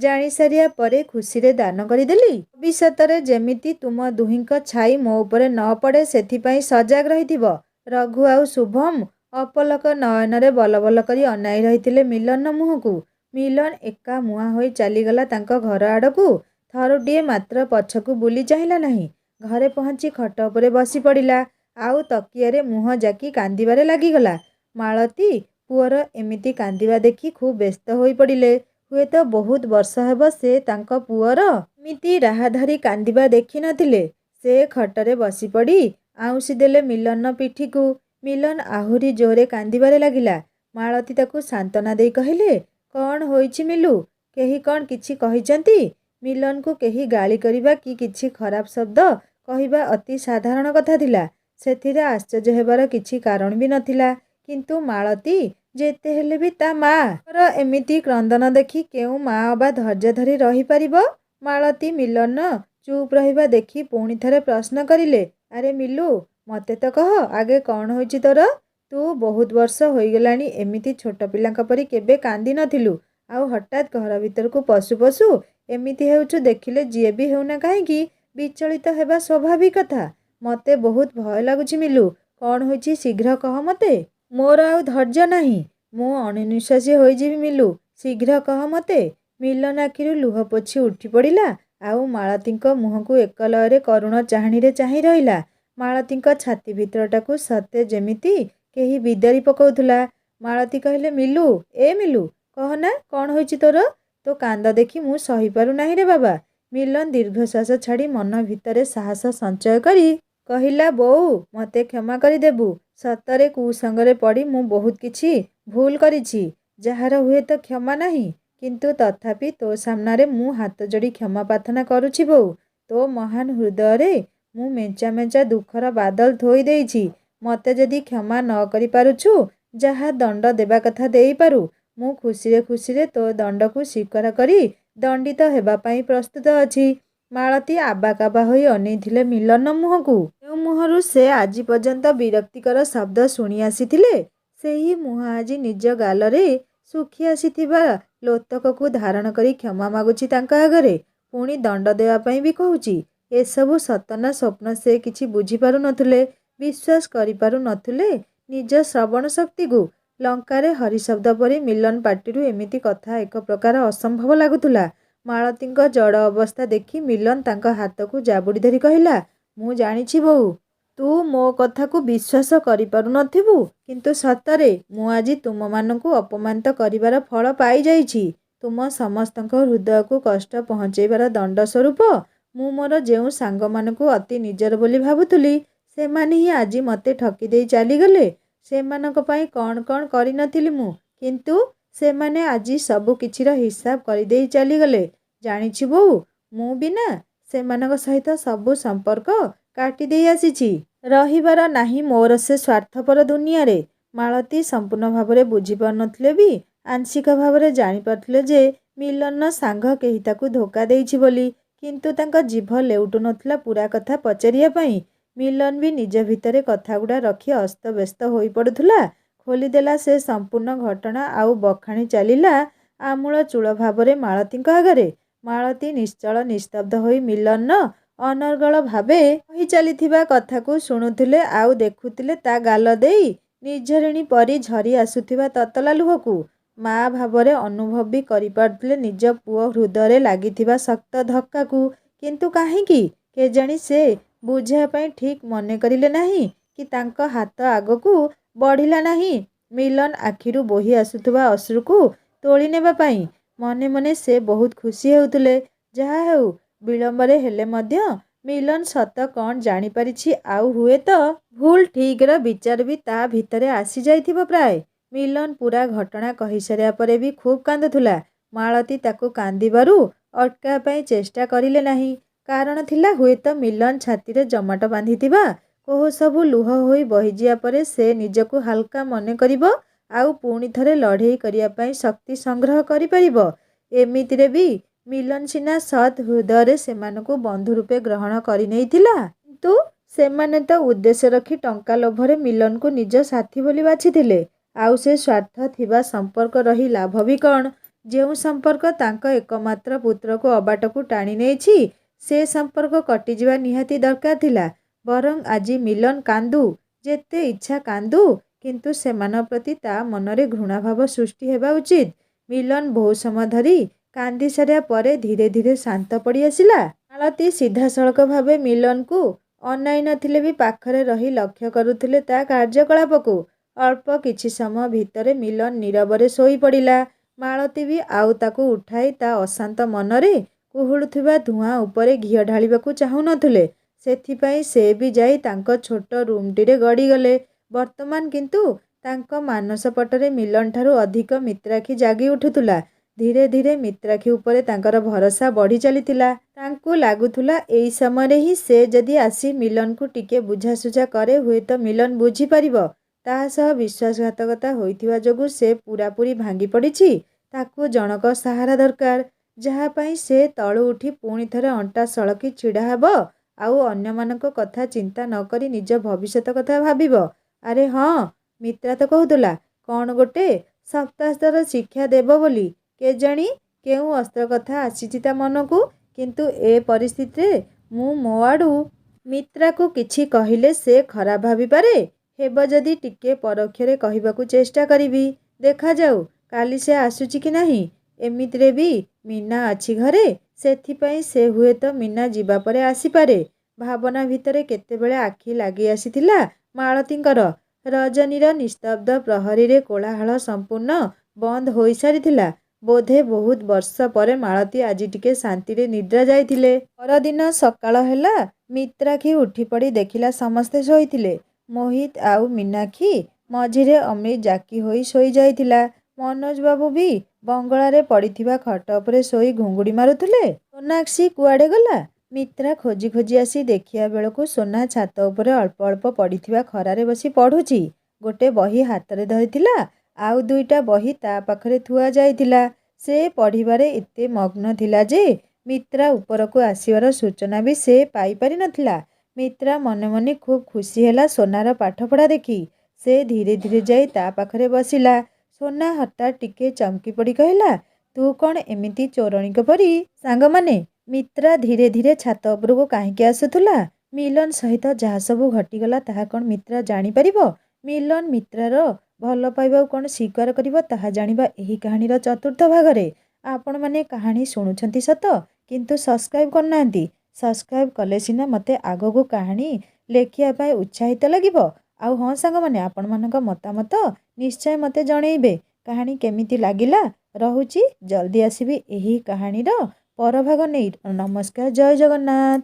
ଜାଣିସାରିବା ପରେ ଖୁସିରେ ଦାନ କରିଦେଲି। ଭବିଷ୍ୟତରେ ଯେମିତି ତୁମ ଦୁହିଁଙ୍କ ଛାଇ ମୋ ଉପରେ ନ ପଡ଼େ ସେଥିପାଇଁ ସଜାଗ ରହିଥିବ। ରଘୁ ଆଉ ଶୁଭମ ଅପଲକ ନୟନରେ ବଲବଲ କରି ଅନାଇ ରହିଥିଲେ ମିଲନର ମୁହଁକୁ। ମିଲନ ଏକା ମୁହାଁ ହୋଇ ଚାଲିଗଲା ତାଙ୍କ ଘର ଆଡ଼କୁ। ଥରୁଟିଏ ମାତ୍ର ପଛକୁ ବୁଲି ଚାହିଁଲା ନାହିଁ। ଘରେ ପହଞ୍ଚି ଖଟ ଉପରେ ବସି ପଡ଼ିଲା, ଆଉ ତକିଆରେ ମୁହଁ ଜାକି କାନ୍ଦିବାରେ ଲାଗିଗଲା। ମାଳତୀ ପୁଅର ଏମିତି କାନ୍ଦିବା ଦେଖି ଖୁବ୍ ବ୍ୟସ୍ତ ହୋଇ ପଡ଼ିଲେ। ହୁଏତ ବହୁତ ବର୍ଷ ହେବ ସେ ତାଙ୍କ ପୁଅର ଏମିତି ରାହାଧାରୀ କାନ୍ଦିବା ଦେଖି ନଥିଲେ। ସେ ଖଟରେ ବସିପଡ଼ି ଆଉଁସି ଦେଲେ ମିଲନର ପିଠିକୁ। ମିଲନ ଆହୁରି ଜୋରରେ କାନ୍ଦିବାରେ ଲାଗିଲା। ମାଳତୀ ତାକୁ ସାନ୍ତ୍ୱନା ଦେଇ କହିଲେ, କ'ଣ ହୋଇଛି ମିଲୁ? କେହି କ'ଣ କିଛି କହିଛନ୍ତି? ମିଲନକୁ କେହି ଗାଳି କରିବା କି କିଛି ଖରାପ ଶବ୍ଦ କହିବା ଅତି ସାଧାରଣ କଥା ଥିଲା। ସେଥିରେ ଆଶ୍ଚର୍ଯ୍ୟ ହେବାର କିଛି କାରଣ ବି ନଥିଲା। କିନ୍ତୁ ମାଳତୀ ଯେତେ ହେଲେ ବି ତା ମା'ର ଏମିତି କ୍ରନ୍ଦନ ଦେଖି କେଉଁ ମା ଅବା ଧୈର୍ଯ୍ୟ ଧରି ରହିପାରିବ? ମାଳତୀ ମିଲନ ଚୁପ୍ ରହିବା ଦେଖି ପୁଣି ଥରେ ପ୍ରଶ୍ନ କରିଲେ, ଆରେ ମିଲୁ, ମୋତେ ତ କହ ଆଗେ କ'ଣ ହୋଇଛି ତୋର? ତୁ ବହୁତ ବର୍ଷ ହୋଇଗଲାଣି ଏମିତି ଛୋଟ ପିଲାଙ୍କ ପରି କେବେ କାନ୍ଦି ନଥିଲୁ, ଆଉ ହଠାତ୍ ଘର ଭିତରକୁ ପଶୁ ପଶୁ ଏମିତି ହେଉଛୁ ଦେଖିଲେ ଯିଏ ବି ହେଉନା କାହିଁକି ବିଚଳିତ ହେବା ସ୍ୱାଭାବିକ କଥା। ମୋତେ ବହୁତ ଭୟ ଲାଗୁଛି ମିଲୁ, କ'ଣ ହୋଇଛି ଶୀଘ୍ର କହ ମୋତେ। ମୋର ଆଉ ଧୈର୍ଯ୍ୟ ନାହିଁ, ମୁଁ ଅଣନିଃଶ୍ୱାସୀ ହୋଇଯିବି ମିଲୁ, ଶୀଘ୍ର କହ ମୋତେ। ମିଲନ ଆଖିରୁ ଲୁହ ପୋଛି ଉଠି ପଡ଼ିଲା, ଆଉ ମାଳତୀଙ୍କ ମୁହଁକୁ ଏକଲୟରେ କରୁଣ ଚାହାଣୀରେ ଚାହିଁ ରହିଲା। ମାଳତୀଙ୍କ ଛାତି ଭିତରଟାକୁ ସତେ ଯେମିତି କେହି ବିଦାରି ପକାଉଥିଲା। ମାଳତୀ କହିଲେ, ମିଲୁ, ମିଲୁ, କହନା କ'ଣ ହୋଇଛି ତୋର? ତୋ କାନ୍ଦ ଦେଖି ମୁଁ ସହିପାରୁ ନାହିଁ ରେ ବାବା। ମିଲନ ଦୀର୍ଘଶ୍ୱାସ ଛାଡ଼ି ମନ ଭିତରେ ସାହସ ସଞ୍ଚୟ କରି କହିଲା, ବୋଉ, ମୋତେ କ୍ଷମା କରିଦେବୁ। ସତରେ କୁସଙ୍ଗରେ ପଡ଼ି ମୁଁ ବହୁତ କିଛି ଭୁଲ କରିଛି, ଯାହାର ହୁଏତ କ୍ଷମା ନାହିଁ, କିନ୍ତୁ ତଥାପି ତୋ ସାମ୍ନାରେ ମୁଁ ହାତ ଯୋଡ଼ି କ୍ଷମା ପ୍ରାର୍ଥନା କରୁଛି ବୋଉ। ତୋ ମହାନ ହୃଦୟରେ ମୁଁ ମେଞ୍ଚା ମେଞ୍ଚା ଦୁଃଖର ବାଦଲ ଥୋଇ ଦେଇଛି। ମୋତେ ଯଦି କ୍ଷମା ନ କରିପାରୁଛୁ, ଯାହା ଦଣ୍ଡ ଦେବା କଥା ଦେଇପାରୁ। ମୁଁ ଖୁସିରେ ଖୁସିରେ ତୋ ଦଣ୍ଡକୁ ସ୍ୱୀକାର କରି ଦଣ୍ଡିତ ହେବା ପାଇଁ ପ୍ରସ୍ତୁତ ଅଛି। ମାଳତୀ ଆବାକାବା ହୋଇ ଅନେଇଥିଲେ ମିଲନ ମୁହଁକୁ। ଯେଉଁ ମୁହଁରୁ ସେ ଆଜି ପର୍ଯ୍ୟନ୍ତ ବିରକ୍ତିକର ଶବ୍ଦ ଶୁଣି ଆସିଥିଲେ, ସେହି ମୁହଁ ଆଜି ନିଜ ଗାଲରେ ଶୁଖି ଆସିଥିବା ଲୋତକକୁ ଧାରଣ କରି କ୍ଷମା ମାଗୁଛି ତାଙ୍କ ଆଗରେ, ପୁଣି ଦଣ୍ଡ ଦେବା ପାଇଁ ବି କହୁଛି। ଏସବୁ ସତ ନା ସ୍ୱପ୍ନ ସେ କିଛି ବୁଝିପାରୁ ନଥିଲେ, ବିଶ୍ୱାସ କରିପାରୁ ନଥିଲେ ନିଜ ଶ୍ରବଣ ଶକ୍ତିକୁ। ଲଙ୍କାରେ ହରିଶବ୍ଦ ପରି ମିଲନ ପାଟିରୁ ଏମିତି କଥା ଏକ ପ୍ରକାର ଅସମ୍ଭବ ଲାଗୁଥିଲା। ମାଳତୀଙ୍କ ଜଡ଼ ଅବସ୍ଥା ଦେଖି ମିଲନ ତାଙ୍କ ହାତକୁ ଜାବୁଡ଼ି ଧରି କହିଲା, ମୁଁ ଜାଣିଛି ବୋଉ, ତୁ ମୋ କଥାକୁ ବିଶ୍ୱାସ କରିପାରୁ ନଥିବୁ, କିନ୍ତୁ ସତରେ ମୁଁ ଆଜି ତୁମମାନଙ୍କୁ ଅପମାନିତ କରିବାର ଫଳ ପାଇଯାଇଛି। ତୁମ ସମସ୍ତଙ୍କ ହୃଦୟକୁ କଷ୍ଟ ପହଞ୍ଚାଇବାର ଦଣ୍ଡ ସ୍ୱରୂପ ମୁଁ ମୋର ଯେଉଁ ସାଙ୍ଗମାନଙ୍କୁ ଅତି ନିଜର ବୋଲି ଭାବୁଥିଲି, ସେମାନେ ହିଁ ଆଜି ମୋତେ ଠକି ଦେଇ ଚାଲିଗଲେ। ସେମାନଙ୍କ ପାଇଁ କ'ଣ କ'ଣ କରିନଥିଲି ମୁଁ, କିନ୍ତୁ ସେମାନେ ଆଜି ସବୁ କିଛିର ହିସାବ କରିଦେଇ ଚାଲିଗଲେ। ଜାଣିଛୁ ବୋଉ, ମୁଁ ବି ନା ସେମାନଙ୍କ ସହିତ ସବୁ ସମ୍ପର୍କ କାଟିଦେଇ ଆସିଛି। ରହିବାର ନାହିଁ ମୋର ସେ ସ୍ୱାର୍ଥପର ଦୁନିଆରେ। ମାଳତୀ ସମ୍ପୂର୍ଣ୍ଣ ଭାବରେ ବୁଝିପାରୁନଥିଲେ ବି ଆଂଶିକ ଭାବରେ ଜାଣିପାରୁଥିଲେ ଯେ ମିଲନର ସାଙ୍ଗ କେହି ତାକୁ ଧୋକା ଦେଇଛି ବୋଲି, କିନ୍ତୁ ତାଙ୍କ ଜିଭ ଲେଉଟୁ ନଥିଲା ପୂରା କଥା ପଚାରିବା ପାଇଁ। ମିଲନ ବି ନିଜ ଭିତରେ କଥାଗୁଡ଼ା ରଖି ଅସ୍ତବ୍ୟସ୍ତ ହୋଇପଡ଼ୁଥିଲା। ଖୋଲିଦେଲା ସେ ସମ୍ପୂର୍ଣ୍ଣ ଘଟଣା ଆଉ ବଖାଣି ଚାଲିଲା ଆମୂଳଚୂଳ ଭାବରେ ମାଳତୀଙ୍କ ଆଗରେ। ମାଳତୀ ନିଶ୍ଚଳ ନିସ୍ତବ୍ଧ ହୋଇ ମିଲନର ଅନର୍ଗଳ ଭାବେ କହି ଚାଲିଥିବା କଥାକୁ ଶୁଣୁଥିଲେ, ଆଉ ଦେଖୁଥିଲେ ତା ଗାଲ ଦେଇ ନିର୍ଝରିଣୀ ପରି ଝରି ଆସୁଥିବା ତତଲା ଲୁହକୁ। ମା ଭାବରେ ଅନୁଭବ ବି କରିପାରୁଥିଲେ ନିଜ ପୁଅ ହୃଦୟରେ ଲାଗିଥିବା ଶକ୍ତ ଧକ୍କାକୁ, କିନ୍ତୁ କାହିଁକି କେଜାଣି ସେ ବୁଝିବା ପାଇଁ ଠିକ୍ ମନେ କରିଲେ ନାହିଁ, କି ତାଙ୍କ ହାତ ଆଗକୁ ବଢ଼ିଲା ନାହିଁ ମିଲନ ଆଖିରୁ ବୋହି ଆସୁଥିବା ଅଶ୍ରୁକୁ ତୋଳି ନେବା ପାଇଁ। ମନେ ମନେ ସେ ବହୁତ ଖୁସି ହେଉଥିଲେ। ଯାହା ହେଉ, ବିଳମ୍ବରେ ହେଲେ ମଧ୍ୟ ମିଲନ ସତ କ'ଣ ଜାଣିପାରିଛି, ଆଉ ହୁଏତ ଭୁଲ ଠିକ୍ର ବିଚାର ବି ତା ଭିତରେ ଆସିଯାଇଥିବ ପ୍ରାୟ। ମିଲନ ପୂରା ଘଟଣା କହିସାରିବା ପରେ ବି ଖୁବ୍ କାନ୍ଦୁଥିଲା। ମାଳତୀ ତାକୁ କାନ୍ଦିବାରୁ ଅଟକାଇବା ପାଇଁ ଚେଷ୍ଟା କରିଲେ ନାହିଁ। କାରଣ ଥିଲା ହୁଏତ ମିଲନ ଛାତିରେ ଜମାଟ ବାନ୍ଧିଥିବା କୋହ ସବୁ ଲୁହ ହୋଇ ବହିଯିବା ପରେ ସେ ନିଜକୁ ହାଲକା ମନେ କରିବ, ଆଉ ପୁଣି ଥରେ ଲଢ଼େଇ କରିବା ପାଇଁ ଶକ୍ତି ସଂଗ୍ରହ କରିପାରିବ। ଏମିତିରେ ବି ମିଲନ ସିନା ସତ୍ ହୃଦୟରେ ସେମାନଙ୍କୁ ବନ୍ଧୁ ରୂପେ ଗ୍ରହଣ କରିନେଇଥିଲା, କିନ୍ତୁ ସେମାନେ ତ ଉଦ୍ଦେଶ୍ୟ ରଖି ଟଙ୍କା ଲୋଭରେ ମିଲନକୁ ନିଜ ସାଥୀ ବୋଲି ବାଛିଥିଲେ। ଆଉ ସେ ସ୍ୱାର୍ଥ ଥିବା ସମ୍ପର୍କ ରହି ଲାଭ ବି କ'ଣ? ଯେଉଁ ସମ୍ପର୍କ ତାଙ୍କ ଏକମାତ୍ର ପୁତ୍ରକୁ ଅବାଟକୁ ଟାଣି ନେଇଛି, ସେ ସମ୍ପର୍କ କଟିଯିବା ନିହାତି ଦରକାର ଥିଲା। ବରଂ ଆଜି ମିଲନ କାନ୍ଦୁ, ଯେତେ ଇଚ୍ଛା କାନ୍ଦୁ, କିନ୍ତୁ ସେମାନଙ୍କ ପ୍ରତି ତା ମନରେ ଘୃଣାଭାବ ସୃଷ୍ଟି ହେବା ଉଚିତ। ମିଲନ ବହୁ ସମୟ ଧରି କାନ୍ଦି ସାରିବା ପରେ ଧୀରେ ଧୀରେ ଶାନ୍ତ ପଡ଼ି ଆସିଲା। ମାଳତୀ ସିଧାସଳଖ ଭାବେ ମିଲନକୁ ଅନାଇ ନଥିଲେ ବି ପାଖରେ ରହି ଲକ୍ଷ୍ୟ କରୁଥିଲେ ତା କାର୍ଯ୍ୟକଳାପକୁ। ଅଳ୍ପ କିଛି ସମୟ ଭିତରେ ମିଲନ ନୀରବରେ ଶୋଇପଡ଼ିଲା। ମାଳତୀ ବି ଆଉ ତାକୁ ଉଠାଇ ତା ଅଶାନ୍ତ ମନରେ କୁହୁଳୁଥିବା ଧୂଆଁ ଉପରେ ଘିଅ ଢାଳିବାକୁ ଚାହୁଁନଥିଲେ। ସେଥିପାଇଁ ସେ ବି ଯାଇ ତାଙ୍କ ଛୋଟ ରୁମ୍ଟିରେ ଗଡ଼ିଗଲେ। ବର୍ତ୍ତମାନ କିନ୍ତୁ ତାଙ୍କ ମାନସ ପଟରେ ମିଲନଠାରୁ ଅଧିକ ମିତ୍ରାକ୍ଷୀ ଜାଗି ଉଠୁଥିଲା। ଧୀରେ ଧୀରେ ମିତ୍ରାକ୍ଷୀ ଉପରେ ତାଙ୍କର ଭରସା ବଢ଼ି ଚାଲିଥିଲା। ତାଙ୍କୁ ଲାଗୁଥିଲା ଏଇ ସମୟରେ ହିଁ ସେ ଯଦି ଆସି ମିଲନକୁ ଟିକେ ବୁଝାସୁଝା କରେ, ହୁଏତ ମିଲନ ବୁଝିପାରିବ ତା ସହ ବିଶ୍ୱାସଘାତକତା ହୋଇଥିବା ଯୋଗୁଁ ସେ ପୂରାପୂରି ଭାଙ୍ଗି ପଡ଼ିଛି। ତାକୁ ଜଣକ ସାହାରା ଦରକାର, ଯାହା ପାଇଁ ସେ ତଳୁ ଉଠି ପୁଣି ଥରେ ଅଣ୍ଟା ସଳକି ଛିଡ଼ା ହେବ ଆଉ ଅନ୍ୟମାନଙ୍କ କଥା ଚିନ୍ତା ନ କରି ନିଜ ଭବିଷ୍ୟତ କଥା ଭାବିବ। ଆରେ ହଁ, ମିତ୍ରା ତ କହୁଥିଲା କ'ଣ ଗୋଟେ ସପ୍ତାସ୍ତର ଶିକ୍ଷା ଦେବ ବୋଲି। କେଜାଣି କେଉଁ ଅସ୍ତ୍ର କଥା ଆସିଛି ତା ମନକୁ। କିନ୍ତୁ ଏ ପରିସ୍ଥିତିରେ ମୁଁ ମୋ ଆଡ଼ୁ ମିତ୍ରାକୁ କିଛି କହିଲେ ସେ ଖରାପ ଭାବିପାରେ। ହେବ ଯଦି ଟିକେ ପରୋକ୍ଷରେ କହିବାକୁ ଚେଷ୍ଟା କରିବି। ଦେଖାଯାଉ କାଲି ସେ ଆସୁଛି କି ନାହିଁ। ଏମିତିରେ ବି ମୀନା ଅଛି ଘରେ, ସେଥିପାଇଁ ସେ ହୁଏତ ମୀନା ଯିବା ପରେ ଆସିପାରେ। ଭାବନା ଭିତରେ କେତେବେଳେ ଆଖି ଲାଗି ଆସିଥିଲା ମାଳତୀଙ୍କର। ରଜନୀର ନିସ୍ତବ୍ଧ ପ୍ରହରୀରେ କୋଳାହଳ ସମ୍ପୂର୍ଣ୍ଣ ବନ୍ଦ ହୋଇସାରିଥିଲା। ବୋଧେ ବହୁତ ବର୍ଷ ପରେ ମାଳତୀ ଆଜି ଟିକେ ଶାନ୍ତିରେ ନିଦ୍ରା ଯାଇଥିଲେ। ପରଦିନ ସକାଳ ହେଲା। ମିତ୍ରାକ୍ଷୀ ଉଠିପଡ଼ି ଦେଖିଲା ସମସ୍ତେ ଶୋଇଥିଲେ। ମୋହିତ ଆଉ ମୀନାକ୍ଷୀ ମଝିରେ ଅମୃତ ଜାକି ହୋଇ ଶୋଇଯାଇଥିଲା। ମନୋଜ ବାବୁ ବି ବଙ୍ଗଳାରେ ପଡ଼ିଥିବା ଖଟ ଉପରେ ଶୋଇ ଘୁଙ୍ଗୁଡ଼ି ମାରୁଥିଲେ। ସୋନାକ୍ଷୀ କୁଆଡ଼େ ଗଲା? ମିତ୍ରା ଖୋଜି ଖୋଜି ଆସି ଦେଖିବା ବେଳକୁ ସୋନା ଛାତ ଉପରେ ଅଳ୍ପ ଅଳ୍ପ ପଡ଼ିଥିବା ଖରାରେ ବସି ପଢ଼ୁଛି। ଗୋଟେ ବହି ହାତରେ ଧରିଥିଲା, ଆଉ ଦୁଇଟା ବହି ତା ପାଖରେ ଥୁଆ ଯାଇଥିଲା। ସେ ପଢ଼ିବାରେ ଏତେ ମଗ୍ନ ଥିଲା ଯେ ମିତ୍ରା ଉପରକୁ ଆସିବାର ସୂଚନା ବି ସେ ପାଇପାରିନଥିଲା। ମିତ୍ରା ମନେ ମନେ ଖୁବ୍ ଖୁସି ହେଲା ସୋନାର ପାଠପଢ଼ା ଦେଖି। ସେ ଧୀରେ ଧୀରେ ଯାଇ ତା ପାଖରେ ବସିଲା। ସୋନା ହଠାତ୍ ଟିକେ ଚମକି ପଡ଼ି କହିଲା, ତୁ କ'ଣ ଏମିତି ଚୋରଣୀଙ୍କ ପରି? ସାଙ୍ଗମାନେ? ମିତ୍ରା ଧୀରେ ଧୀରେ ଛାତ ଉପରକୁ କାହିଁକି ଆସୁଥିଲା? ମିଲନ ସହିତ ଯାହା ସବୁ ଘଟିଗଲା ତାହା କ'ଣ ମିତ୍ରା ଜାଣିପାରିବ? ମିଲନ ମିତ୍ରାର ଭଲ ପାଇବାକୁ କ'ଣ ସ୍ୱୀକାର କରିବ ତାହା ଜାଣିବା ଏହି କାହାଣୀର ଚତୁର୍ଥ ଭାଗରେ। ଆପଣମାନେ କାହାଣୀ ଶୁଣୁଛନ୍ତି ସତ, କିନ୍ତୁ ସବସ୍କ୍ରାଇବ୍ କରୁନାହାନ୍ତି। ସବସ୍କ୍ରାଇବ୍ କଲେ ସିନା ମୋତେ ଆଗକୁ କାହାଣୀ ଲେଖିବା ପାଇଁ ଉତ୍ସାହିତ ଲାଗିବ। ଆଉ ହଁ ସାଙ୍ଗମାନେ, ଆପଣମାନଙ୍କ ମତାମତ ନିଶ୍ଚୟ ମୋତେ ଜଣେଇବେ। କାହାଣୀ କେମିତି ଲାଗିଲା? ରହୁଛି, ଜଲ୍ଦି ଆସିବି ଏହି କାହାଣୀର ପରଭାଗ ନେଇ। ନମସ୍କାର, ଜୟ ଜଗନ୍ନାଥ।